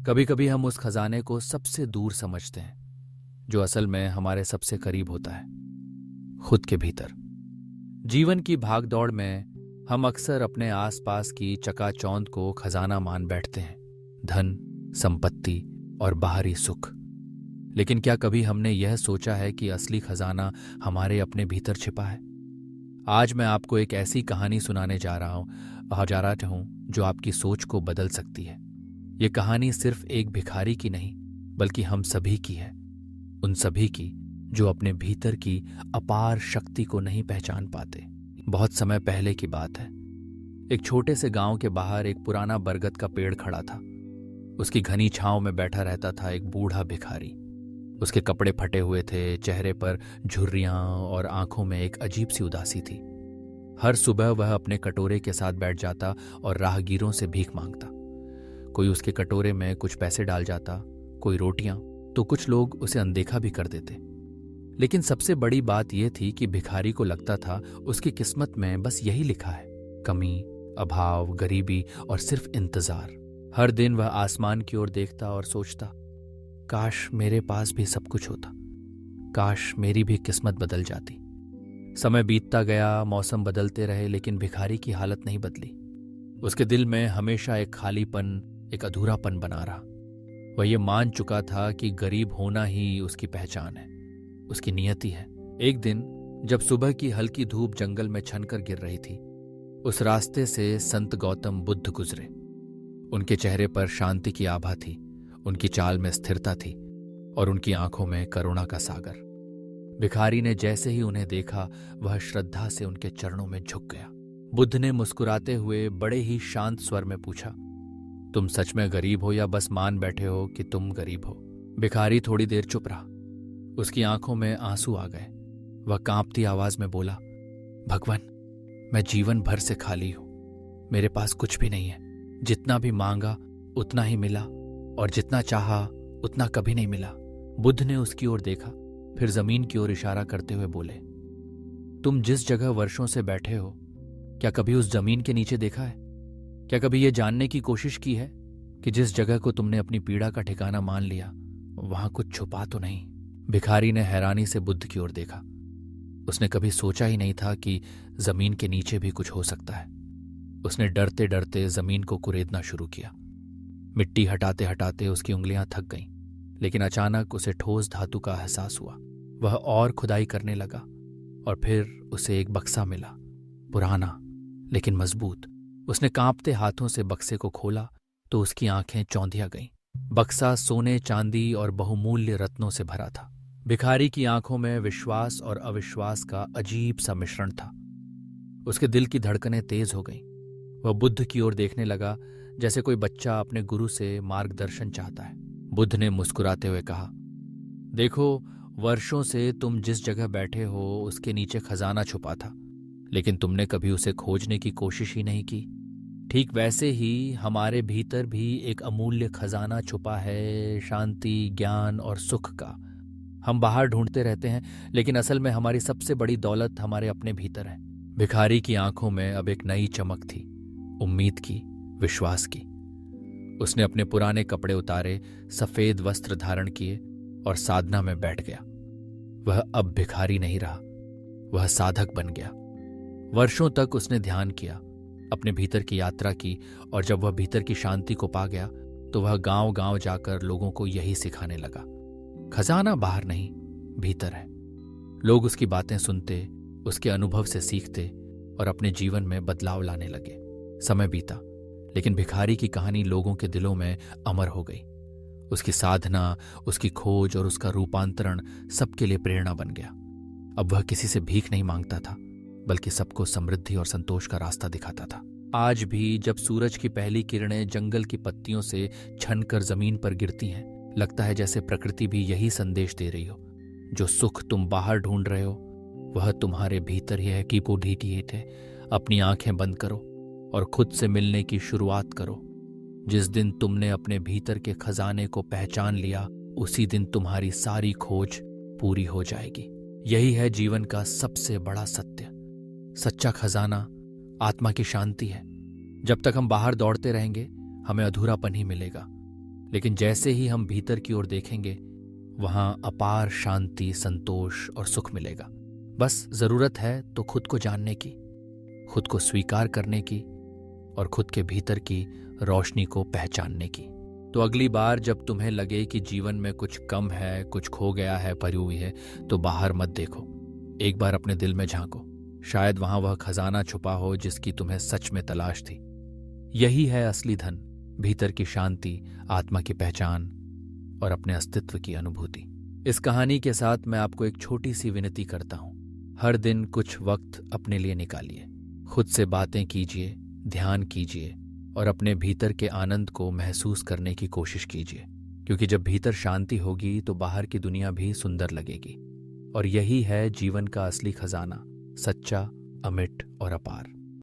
कभी कभी हम उस खजाने को सबसे दूर समझते हैं जो असल में हमारे सबसे करीब होता है, खुद के भीतर। जीवन की भागदौड़ में हम अक्सर अपने आसपास की चकाचौंध को खजाना मान बैठते हैं, धन, संपत्ति और बाहरी सुख। लेकिन क्या कभी हमने यह सोचा है कि असली खजाना हमारे अपने भीतर छिपा है? आज मैं आपको एक ऐसी कहानी सुनाने जा रहा हूं जो आपकी सोच को बदल सकती है। ये कहानी सिर्फ एक भिखारी की नहीं, बल्कि हम सभी की है, उन सभी की जो अपने भीतर की अपार शक्ति को नहीं पहचान पाते। बहुत समय पहले की बात है। एक छोटे से गांव के बाहर एक पुराना बरगद का पेड़ खड़ा था। उसकी घनी छांव में बैठा रहता था एक बूढ़ा भिखारी। उसके कपड़े फटे हुए थे, चेहरे पर झुर्रियां और आंखों में एक अजीब सी उदासी थी। हर सुबह वह अपने कटोरे के साथ बैठ जाता और राहगीरों से भीख मांगता। कोई उसके कटोरे में कुछ पैसे डाल जाता, कोई रोटियां, तो कुछ लोग उसे अनदेखा भी कर देते। लेकिन सबसे बड़ी बात यह थी कि भिखारी को लगता था उसकी किस्मत में बस यही लिखा है, कमी, अभाव, गरीबी और सिर्फ इंतजार। हर दिन वह आसमान की ओर देखता और सोचता, काश मेरे पास भी सब कुछ होता, काश मेरी भी किस्मत बदल जाती। समय बीतता गया, मौसम बदलते रहे, लेकिन भिखारी की हालत नहीं बदली। उसके दिल में हमेशा एक खालीपन, एक अधूरापन बना रहा। वह ये मान चुका था कि गरीब होना ही उसकी पहचान है, उसकी नियति है। एक दिन जब सुबह की हल्की धूप जंगल में छनकर गिर रही थी, उस रास्ते से संत गौतम बुद्ध गुजरे। उनके चेहरे पर शांति की आभा थी, उनकी चाल में स्थिरता थी और उनकी आंखों में करुणा का सागर। भिखारी ने जैसे ही उन्हें देखा, वह श्रद्धा से उनके चरणों में झुक गया। बुद्ध ने मुस्कुराते हुए बड़े ही शांत स्वर में पूछा, तुम सच में गरीब हो या बस मान बैठे हो कि तुम गरीब हो? भिखारी थोड़ी देर चुप रहा। उसकी आंखों में आंसू आ गए। वह कांपती आवाज में बोला, भगवान, मैं जीवन भर से खाली हूं। मेरे पास कुछ भी नहीं है। जितना भी मांगा उतना ही मिला और जितना चाहा उतना कभी नहीं मिला। बुद्ध ने उसकी ओर देखा, फिर जमीन की ओर इशारा करते हुए बोले, तुम जिस जगह वर्षों से बैठे हो, क्या कभी उस जमीन के नीचे देखा है? क्या कभी यह जानने की कोशिश की है कि जिस जगह को तुमने अपनी पीड़ा का ठिकाना मान लिया, वहां कुछ छुपा तो नहीं? भिखारी ने हैरानी से बुद्ध की ओर देखा। उसने कभी सोचा ही नहीं था कि जमीन के नीचे भी कुछ हो सकता है। उसने डरते डरते जमीन को कुरेदना शुरू किया। मिट्टी हटाते हटाते उसकी उंगलियां थक गईं, लेकिन अचानक उसे ठोस धातु का एहसास हुआ। वह और खुदाई करने लगा और फिर उसे एक बक्सा मिला, पुराना लेकिन मजबूत। उसने कांपते हाथों से बक्से को खोला तो उसकी आंखें चौंधिया गईं। बक्सा सोने, चांदी और बहुमूल्य रत्नों से भरा था। भिखारी की आंखों में विश्वास और अविश्वास का अजीब सा मिश्रण था। उसके दिल की धड़कनें तेज हो गईं। वह बुद्ध की ओर देखने लगा जैसे कोई बच्चा अपने गुरु से मार्गदर्शन चाहता है। बुद्ध ने मुस्कुराते हुए कहा, देखो, वर्षों से तुम जिस जगह बैठे हो उसके नीचे खजाना छुपा था, लेकिन तुमने कभी उसे खोजने की कोशिश ही नहीं की। ठीक वैसे ही हमारे भीतर भी एक अमूल्य खजाना छुपा है, शांति, ज्ञान और सुख का। हम बाहर ढूंढते रहते हैं, लेकिन असल में हमारी सबसे बड़ी दौलत हमारे अपने भीतर है। भिखारी की आंखों में अब एक नई चमक थी, उम्मीद की, विश्वास की। उसने अपने पुराने कपड़े उतारे, सफेद वस्त्र धारण किए और साधना में बैठ गया। वह अब भिखारी नहीं रहा, वह साधक बन गया। वर्षों तक उसने ध्यान किया, अपने भीतर की यात्रा की, और जब वह भीतर की शांति को पा गया तो वह गांव-गांव जाकर लोगों को यही सिखाने लगा, खजाना बाहर नहीं, भीतर है। लोग उसकी बातें सुनते, उसके अनुभव से सीखते और अपने जीवन में बदलाव लाने लगे। समय बीता, लेकिन भिखारी की कहानी लोगों के दिलों में अमर हो गई। उसकी साधना, उसकी खोज और उसका रूपांतरण सबके लिए प्रेरणा बन गया। अब वह किसी से भीख नहीं मांगता था, बल्कि सबको समृद्धि और संतोष का रास्ता दिखाता था। आज भी जब सूरज की पहली किरणें जंगल की पत्तियों से छनकर जमीन पर गिरती हैं, लगता है जैसे प्रकृति भी यही संदेश दे रही हो, जो सुख तुम बाहर ढूंढ रहे हो वह तुम्हारे भीतर ही है। कीपो ढीठी है। अपनी आंखें बंद करो और खुद से मिलने की शुरुआत करो। जिस दिन तुमने अपने भीतर के खजाने को पहचान लिया, उसी दिन तुम्हारी सारी खोज पूरी हो जाएगी। यही है जीवन का सबसे बड़ा सत्य। सच्चा खजाना आत्मा की शांति है। जब तक हम बाहर दौड़ते रहेंगे, हमें अधूरापन ही मिलेगा। लेकिन जैसे ही हम भीतर की ओर देखेंगे, वहां अपार शांति, संतोष और सुख मिलेगा। बस जरूरत है तो खुद को जानने की, खुद को स्वीकार करने की और खुद के भीतर की रोशनी को पहचानने की। तो अगली बार जब तुम्हें लगे कि जीवन में कुछ कम है, कुछ खो गया है, परी हुई है, तो बाहर मत देखो, एक बार अपने दिल में झांको। शायद वहां वह खजाना छुपा हो जिसकी तुम्हें सच में तलाश थी। यही है असली धन, भीतर की शांति, आत्मा की पहचान और अपने अस्तित्व की अनुभूति। इस कहानी के साथ मैं आपको एक छोटी सी विनती करता हूं। हर दिन कुछ वक्त अपने लिए निकालिए, खुद से बातें कीजिए, ध्यान कीजिए और अपने भीतर के आनंद को महसूस करने की कोशिश कीजिए। क्योंकि जब भीतर शांति होगी तो बाहर की दुनिया भी सुंदर लगेगी। और यही है जीवन का असली खजाना, सच्चा, अमिट और अपार।